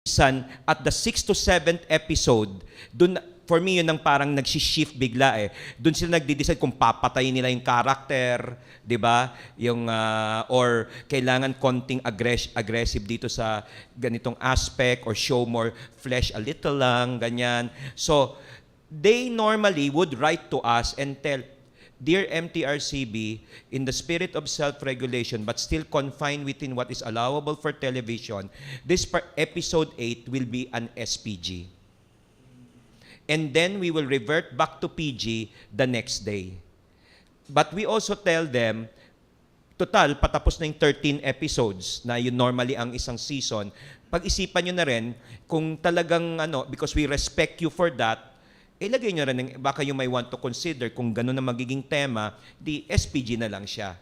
minsan at the 6th to 7th episode, dun, for me, yun ang parang nag-shift bigla eh. Doon sila nagde-decide kung papatayin nila yung character, di ba? Yung, or kailangan konting aggressive dito sa ganitong aspect or show more flesh a little lang, ganyan. So, they normally would write to us and tell, Dear MTRCB, in the spirit of self-regulation but still confined within what is allowable for television, this episode 8 will be an SPG. And then we will revert back to PG the next day. But we also tell them, total, patapos na yung 13 episodes na yun normally ang isang season, pag-isipan nyo na rin kung talagang, because we respect you for that, ilagay nyo rin, baka you may want to consider kung gano'n na magiging tema, di SPG na lang siya.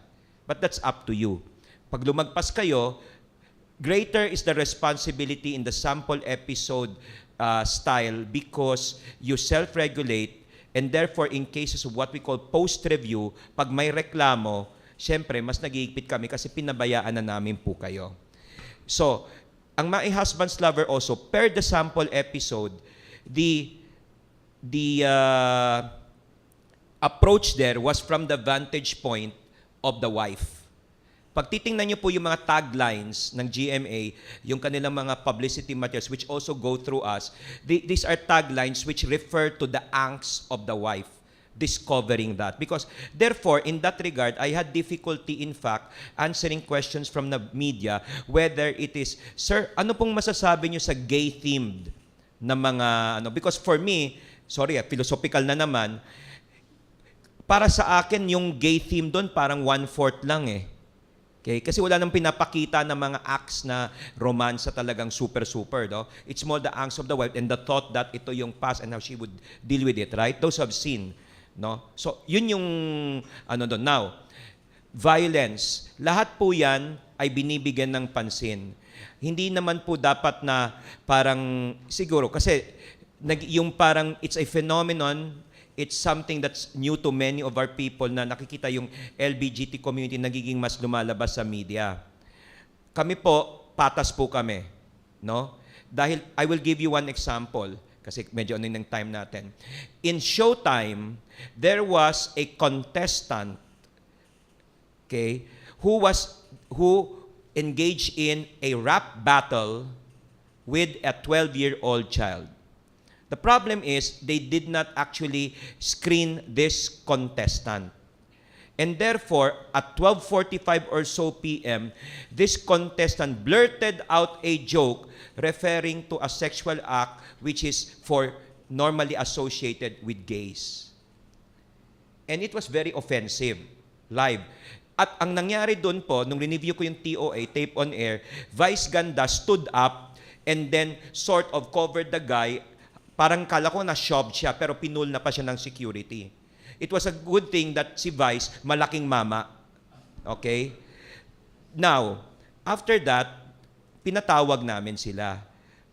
But that's up to you. Pag lumagpas kayo, greater is the responsibility in the sample episode style because you self-regulate and therefore in cases of what we call post-review, pag may reklamo, syempre, mas nag-iigpit kami kasi pinabayaan na namin po kayo. So, ang My Husband's Lover also, per the sample episode, the approach there was from the vantage point of the wife. Pag titingnan niyo po yung mga taglines ng GMA, yung kanilang mga publicity materials which also go through us, these are taglines which refer to the angst of the wife, discovering that. Because therefore, in that regard, I had difficulty in fact answering questions from the media whether it is, Sir, ano pong masasabi niyo sa gay-themed na mga, because for me, sorry, philosophical na naman, para sa akin, yung gay theme doon parang 1/4 lang eh. Okay? Kasi wala nang pinapakita ng mga acts na romansa talagang super, no? It's more the angst of the wife and the thought that ito yung past and how she would deal with it, right? Those have seen, no? So, yun yung, doon. Now, violence. Lahat po yan ay binibigyan ng pansin. Hindi naman po dapat na parang, siguro, kasi yung parang it's a phenomenon, it's something that's new to many of our people na nakikita yung LGBT community nagiging mas lumalabas sa media. Kami po, patas po kami. No? Dahil, I will give you one example kasi medyo ng time natin. In Showtime, there was a contestant, okay, who engaged in a rap battle with a 12-year-old child. The problem is they did not actually screen this contestant. And therefore, at 12:45 or so p.m., this contestant blurted out a joke referring to a sexual act which is normally associated with gays. And it was very offensive, live. At ang nangyari doon po, nung review ko yung TOA, tape on air, Vice Ganda stood up and then sort of covered the guy. Parang kala ko na-shoved siya, pero pinul na pa siya ng security. It was a good thing that si Vice, malaking mama. Okay? Now, after that, pinatawag namin sila.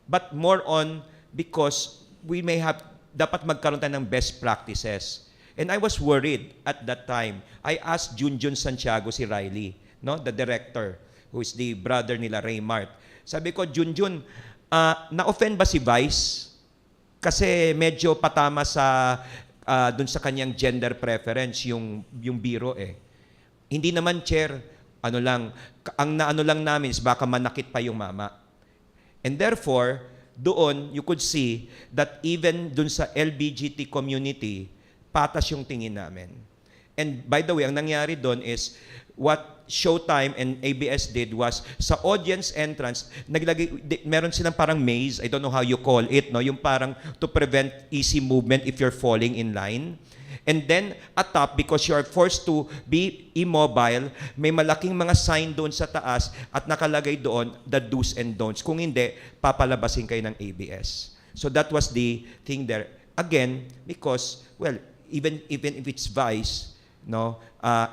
But more on because we may have, dapat magkaroon tayo ng best practices. And I was worried at that time. I asked Junjun Santiago, si Riley, no, the director, who is the brother nila Raymart. Sabi ko, Junjun, na-offend ba si Vice? Kasi medyo patama sa dun sa kanyang gender preference yung biro eh. Hindi naman, Chair, ang naano lang namin is baka manakit pa yung mama. And therefore, doon you could see that even dun sa LGBT community, patas yung tingin namin. And by the way, ang nangyari doon is what Showtime and ABS did was sa audience entrance, meron silang parang maze, I don't know how you call it, no? Yung parang to prevent easy movement if you're falling in line. And then atop, because you are forced to be immobile, may malaking mga sign doon sa taas at nakalagay doon the do's and don'ts. Kung hindi, papalabasin kayo ng ABS. So that was the thing there. Again, because, well, even if it's Vice, no,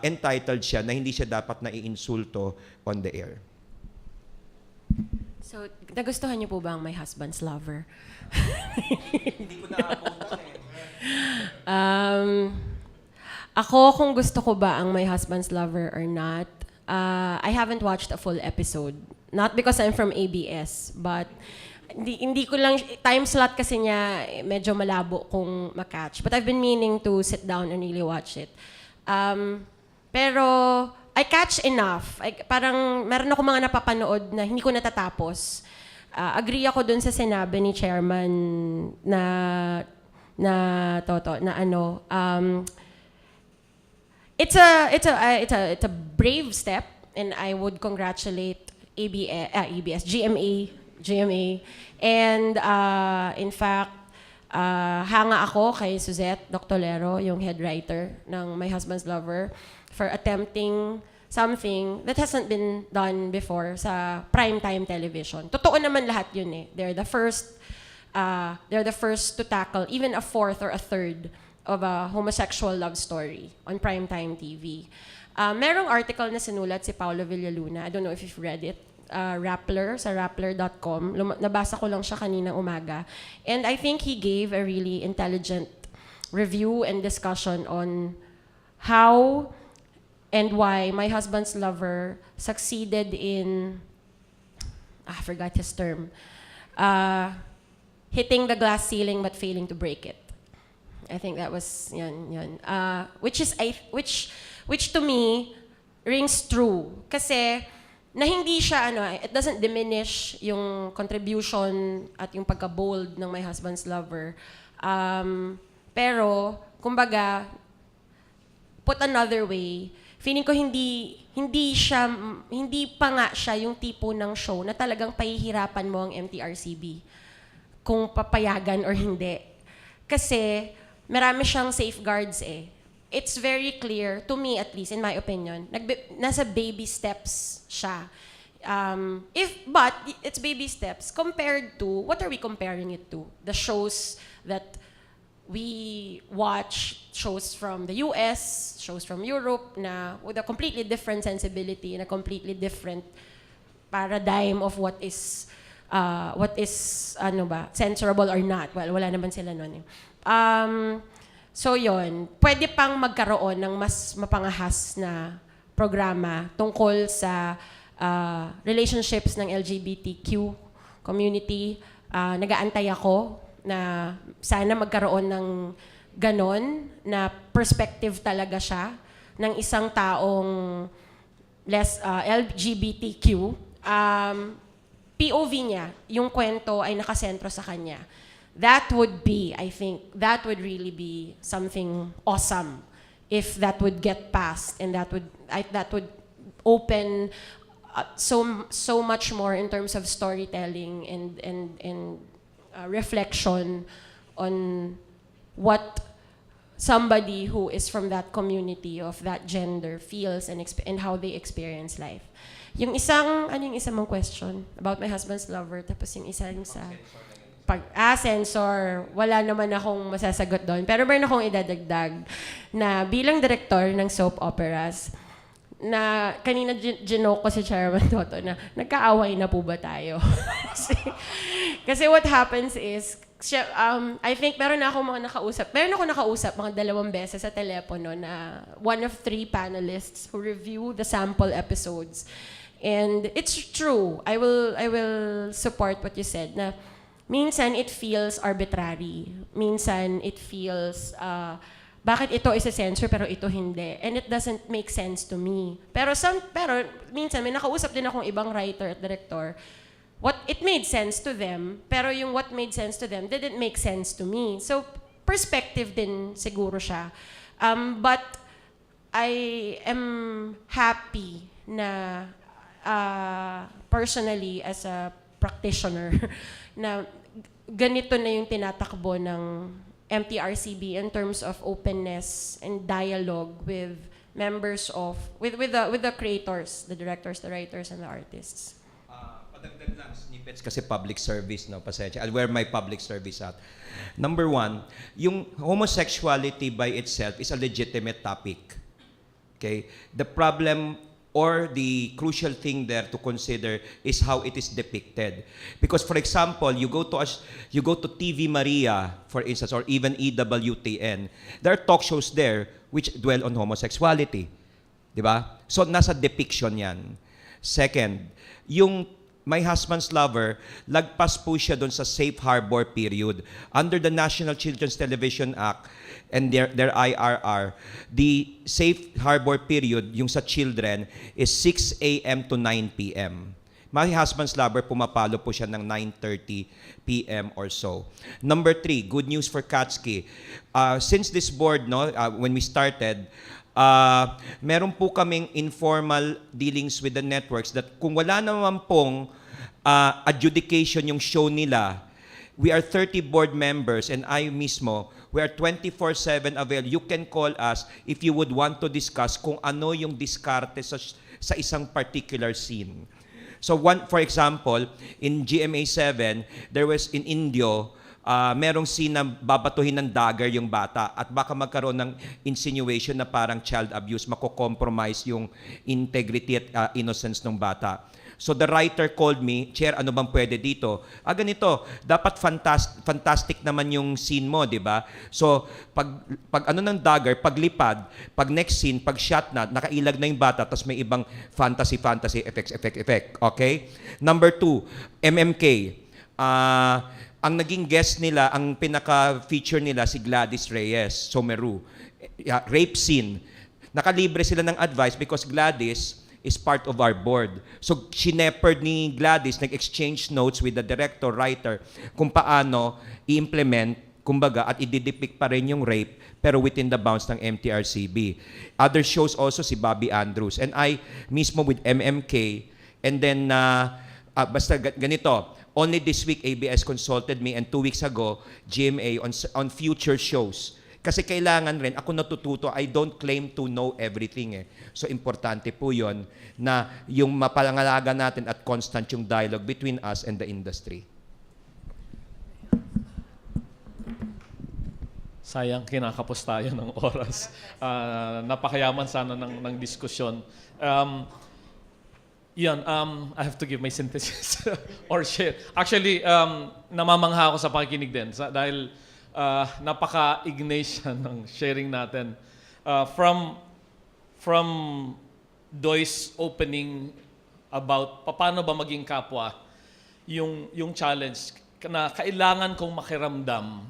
entitled siya na hindi siya dapat na iinsulto on the air. So, nagustuhan niyo po ba ang My Husband's Lover? Hindi ko na-apunta eh. Ako, kung gusto ko ba ang My Husband's Lover or not, I haven't watched a full episode. Not because I'm from ABS, but hindi ko lang, time slot kasi niya medyo malabo kung makatch. But I've been meaning to sit down and really watch it. Pero I catch enough. Parang meron ako mga napapanood na hindi ko natatapos. Agree ako dun sa sinabi ni Chairman it's a brave step, and I would congratulate GMA, and in fact, hanga ako kay Suzette Doctolero, yung head writer ng My Husband's Lover, for attempting something that hasn't been done before sa primetime television. Totoo naman lahat yun eh. They're the first to tackle even a fourth or a third of a homosexual love story on primetime TV. Merong article na sinulat si Paolo Villaluna. I don't know if you've read it. Rappler, sa rappler.com. Nabasa ko lang siya kaninang umaga. And I think he gave a really intelligent review and discussion on how and why My Husband's Lover succeeded in, I forgot his term, hitting the glass ceiling but failing to break it. I think that was yun. Which to me rings true kasi na hindi siya it doesn't diminish yung contribution at yung pagka-bold ng My Husband's Lover. Pero kumbaga, put another way, feeling ko hindi pa nga siya yung tipo ng show na talagang pahihirapan mo ang MTRCB kung papayagan or hindi. Kasi marami siyang safeguards eh. It's very clear, to me at least, in my opinion, nasa baby steps siya. But it's baby steps compared to, what are we comparing it to? The shows that we watch, shows from the US, shows from Europe, na with a completely different sensibility and a completely different paradigm of what is censorable or not. Well, wala naman sila nun eh. So yon, pwede pang magkaroon ng mas mapangahas na programa tungkol sa relationships ng LGBTQ community. Nag-aantay ako na sana magkaroon ng ganon na perspective talaga siya ng isang taong LGBTQ. POV niya, yung kwento ay nakasentro sa kanya. That would really be something awesome if that would get passed, and that would open so much more in terms of storytelling and reflection on what somebody who is from that community of that gender feels and how they experience life. Yung isang mong question about My Husband's Lover, tapos yung isa yung sa censor, wala naman akong masasagot doon. Pero meron akong idadagdag na bilang director ng soap operas, na kanina ginoke ko si Chairman Toto na nagkaaway na po ba tayo? kasi what happens is, I think meron ako nakausap, mga 2 beses sa telepono na one of 3 panelists who review the sample episodes. And it's true. I will support what you said na minsan it feels arbitrary. Minsan it feels, bakit ito isa-censor pero ito hindi? And it doesn't make sense to me. Pero minsan may nakausap din akong ibang writer at director. It made sense to them, pero yung what made sense to them didn't make sense to me. So, perspective din siguro siya. But I am happy na personally as a practitioner na ganito na yung tinatakbo ng MTRCB in terms of openness and dialogue with members of with the creators, the directors, the writers, and the artists. Padagdag lang snippets kasi public service, no, pasensya. I'll wear my public service hat. Number 1, yung homosexuality by itself is a legitimate topic. Okay? The problem or the crucial thing there to consider is how it is depicted. Because, for example, you go to TV Maria, for instance, or even EWTN. There are talk shows there which dwell on homosexuality. Di ba? So, nasa depiction yan. Second, yung My Husband's Lover, lagpas po siya doon sa safe harbor period. Under the National Children's Television Act and their IRR, the safe harbor period, yung sa children, is 6 a.m. to 9 p.m. My Husband's Lover, pumapalo po siya ng 9:30 p.m. or so. Number 3, good news for Katsuki. Since this board, when we started, meron po kaming informal dealings with the networks that kung wala naman pong adjudication yung show nila, we are 30 board members and I mismo, we are 24/7 available. You can call us if you would want to discuss kung ano yung diskarte sa isang particular scene. So for example, in GMA 7, there was in Indio, merong scene na babatuhin ng dagger yung bata at baka magkaroon ng insinuation na parang child abuse, mako-compromise yung integrity at innocence ng bata. So the writer called me, Chair, ano bang pwede dito? Ganito, dapat fantastic naman yung scene mo, di ba? So pag ano ng dagger, paglipad, pag next scene, pag shot na, nakailag na yung bata, tapos may ibang fantasy effect. Okay? Number 2, MMK. Ang naging guest nila, ang pinaka-feature nila si Gladys Reyes, Someru. Rape scene. Nakalibre sila ng advice because Gladys is part of our board. So, sinepered ni Gladys, nag-exchange notes with the director, writer, kung paano i-implement, kumbaga, at i-depict pa rin yung rape, pero within the bounds ng MTRCB. Other shows also, si Bobby Andrews. And I, mismo with MMK, and then, basta ganito, only this week, ABS consulted me, and 2 weeks ago, GMA, on future shows. Kasi kailangan rin, ako natututo, I don't claim to know everything. So, importante po yon na yung mapangalaga natin at constant yung dialogue between us and the industry. Sayang, kinakapos tayo ng oras. Napakayaman sana ng diskusyon. I have to give my synthesis or share. Actually, namamangha ako sa pakikinig din dahil napaka-Ignatian ng sharing natin. From Doy's opening about paano ba maging kapwa, yung challenge na kailangan kong makiramdam,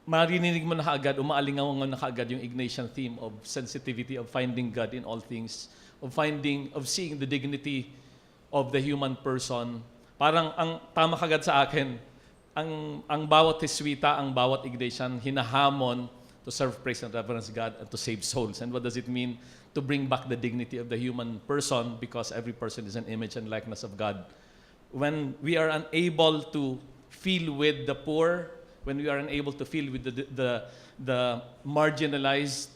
maririnig mo na kaagad, umaalingaw na kaagad yung Ignatian theme of sensitivity, of finding God in all things, of seeing the dignity of the human person. Parang ang tama kagad sa akin, ang bawat Jesuita, ang bawat Ignatian, hinahamon to serve, praise, and reverence God and to save souls. And what does it mean? To bring back the dignity of the human person, because every person is an image and likeness of God. When we are unable to feel with the poor, when we are unable to feel with the marginalized,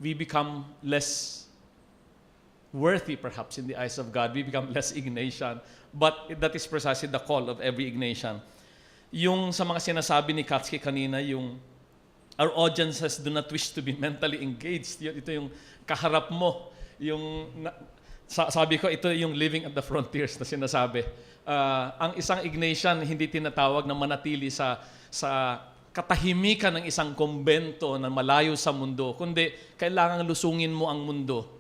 we become less worthy perhaps in the eyes of God. We become less Ignatian. But that is precisely the call of every Ignatian. Yung sa mga sinasabi ni Katsuki kanina, yung our audiences do not wish to be mentally engaged. Ito yung kaharap mo. Sabi ko, ito yung living at the frontiers na sinasabi. Ang isang Ignatian hindi tinatawag na manatili sa katahimikan ng isang kumbento na malayo sa mundo, kundi kailangan lusungin mo ang mundo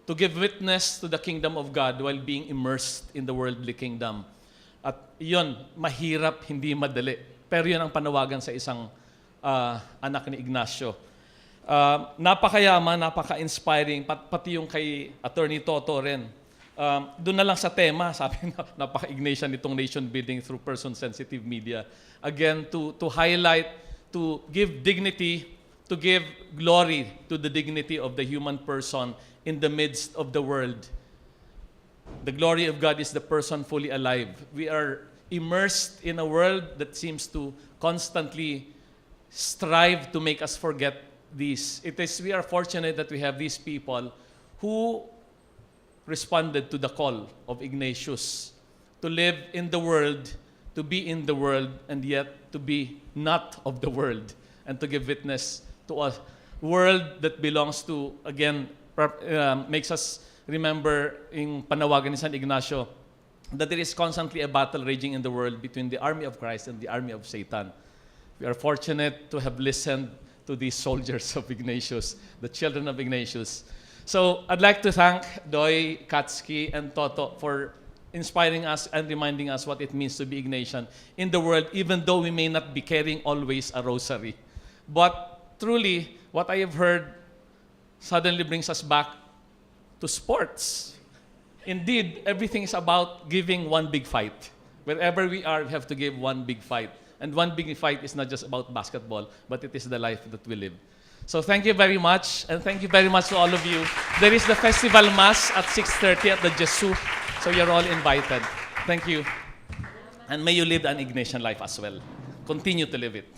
to give witness to the kingdom of God while being immersed in the worldly kingdom. At yun, mahirap, hindi madali. Pero yun ang panawagan sa isang anak ni Ignacio. Napakayaman, napaka-inspiring, pati yung kay Attorney Toto rin. Doon na lang sa tema, sabi na, napaka-Ignatian itong nation building through person-sensitive media. Again, to highlight, to give dignity, to give glory to the dignity of the human person in the midst of the world. The glory of God is the person fully alive. We are immersed in a world that seems to constantly strive to make us forget this. We are fortunate that we have these people who responded to the call of Ignatius to live in the world, to be in the world, and yet to be not of the world, and to give witness to a world that belongs to, again, makes us remember in panawagan ni San Ignacio that there is constantly a battle raging in the world between the army of Christ and the army of Satan. We are fortunate to have listened to these soldiers of Ignatius, the children of Ignatius. So I'd like to thank Doy, Katsuki, and Toto for inspiring us and reminding us what it means to be Ignatian in the world, even though we may not be carrying always a rosary. But truly, what I have heard suddenly brings us back to sports. Indeed, everything is about giving one big fight. Wherever we are, we have to give one big fight. And one big fight is not just about basketball, but it is the life that we live. So thank you very much, and thank you very much to all of you. There is the festival mass at 6:30 at the Jesu, so you're all invited. Thank you. And may you live an Ignatian life as well. Continue to live it.